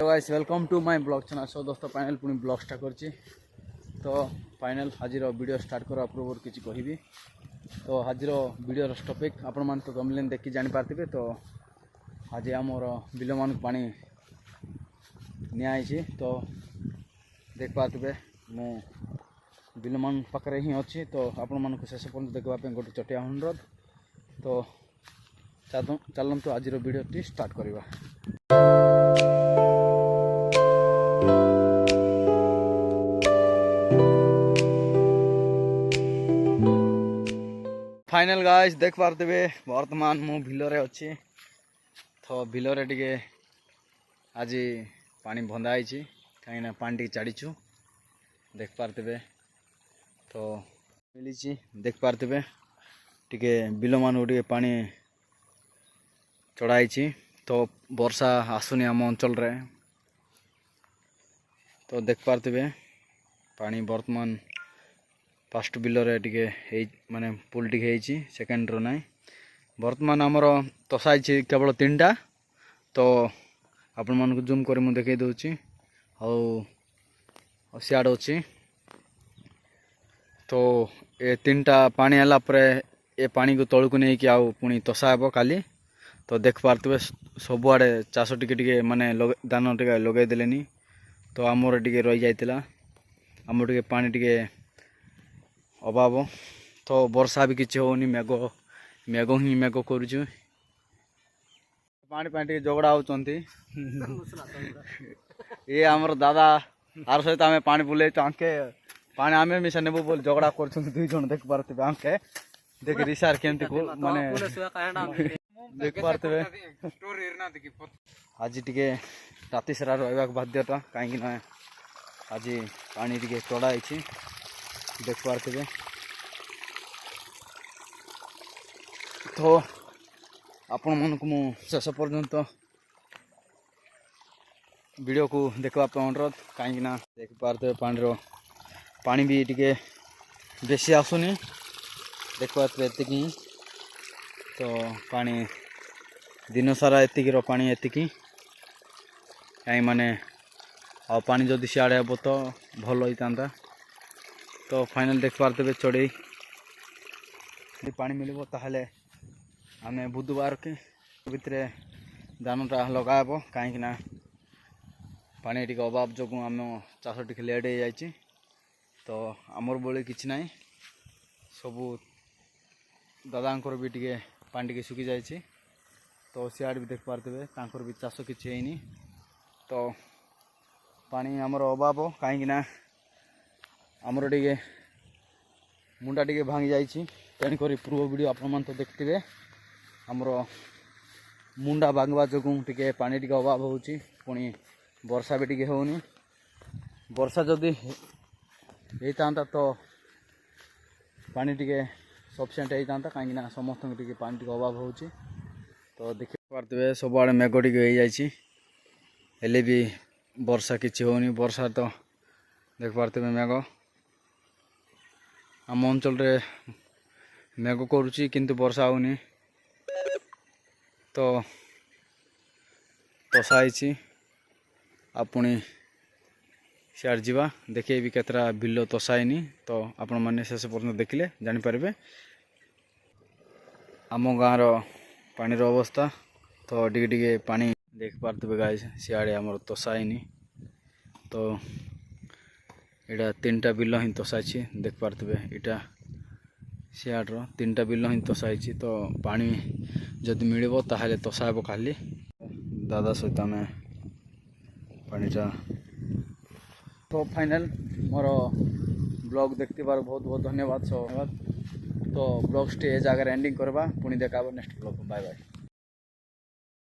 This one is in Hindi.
Guys welcome to my blog channel. So दोस्तों फाइनल पुणी ब्लॉग स्टार्ट करछि तो फाइनल हाजिर वीडियो स्टार्ट करा पूर्व किसी कहबी तो हाजिर वीडियो टॉपिक आपण मान तो गमलेन देखि जानि पारथिबे। तो आज आमर बिल मान पानी नियाई तो देख पारथिबे मु बिल मान पाखरे ही अच्छी। तो आपण मान शेष पर्यंत देखा गोटे चटिया अनुरोध। तो चलतु आज वीडियो स्टार्ट करवा। फाइनल गाइस देख पारथिबे वर्तमान मु बिलरे अच्छी। तो बिलरे टिके आज पानी बंधा है कहीं पानी टी छाड़ीचु देख पारथिबे। तो मिली देख पारथिबे टिके बिल मान टिके पानी चढ़ाई। तो वर्षा आसुनी आम अंचल रे। तो देख पारथिबे पानी वर्तमान फास्ट बिलरे टिके माने पुल टिके सेकेंड रो ना वर्तमान आमर तसाई केवल 3टा। तो आपण मान को जूम कर मु देखै दउची और सियाड अछि। तो ए 3टा पानी आला परे ए पानी को तळु को नै कि आउ पुनी तसा हेबो काली। तो देख पारतबे सबुआडे चाष टिके टिके माने दान टिके लगे देलेनी। तो आमर टिके रहि जाइतिला आमर टिके पानी टिके अभाव। तो वर्षा भी किसी होनी मेघ ही मेघ करुचु पानी टिके झगड़ा होचंती। ये आमर दादा आर सहित आमे पानी बुले आंके पानी आमे मिसा नेबो बोल झगड़ा करछन दुई जन देख पारते आंके देख रिसार केमती माने देख पारते आज टिके राति सारा रहबा बाध्यता काहे ना आज पानी टिके चढ़ा देख पारथिबे। तो आपण मन को मु शेष पर्यंत वीडियो को देखा अनुरोध कहीं ना देख पारथिबे पानी भी टिके बेसी आसुनी देख पारथिबे एतिकी। तो पानी दिन सारा एतिकी रो पानी एतिकी कहीं माने आ पानी जदि सियाड़े हे तो भल होता। तो फाइनल देख पारथिबे चढ़ई पानी मिलबो ताहले आमे बुधवार के भितर दानटा लगाबो कहीं ना पानी टिके अभाव जो आम चाष टिके लेट हो जाए। तो आमर बोले किछि नाई सबू दादांकर भी टिके पानी टिके सुखी जाए। तो सियाड़ भी देख पारथिबे तांकर भी चाष किछि हेनी। तो पानी आमर अभाव कहीं ना आमर टिके मुंडा टिके भांगी जाइछि तेणुक पूर्व वीडियो आपण मान तो देखिथे आमर मुंडा भांगवा जो टिके पानी टिके अभाव होउछि। पुणी वर्षा भी टिके होउनी वर्षा जदि होता तो पानी टिके सफिशिएंट होता कहीं ना समस्त टिके पानी टिके अभाव होउछि। तो देख पारथिबे सब आड़े मेघ टिके हो जाइछि हेले भी वर्षा किछि होउनी। वर्षा तो देख पारथिबे मेघ आम अंचल रे मेघ करुच्ची किंतु वर्षा होनी। तो तसाई आपुणी सियाड़ जावा देखे भी केतरा बिल तसाईनी। तो आपण मैंने शेष पर्यटन देखिले जानीपारे आम गाँव पानीर अवस्था। तो टिके टिके पानी देख पारथिबे गाइस सियाड़े आमर तसाईनी। तो एटा 3टा बिल ही तसाई देख पारथिबे इटा सियाड़ 3टा बिल ही तसाई। तो पानी जदि मिलबो ताहले तसा हेबो खाली दादा सहित आमे पानीटा। तो फाइनल मोर ब्लॉग देखते बार बहुत बहुत धन्यवाद। तो ब्लॉग टे जगह एंडिंग करवा पुणी देखा नेक्स्ट ब्लॉग बाय बाय।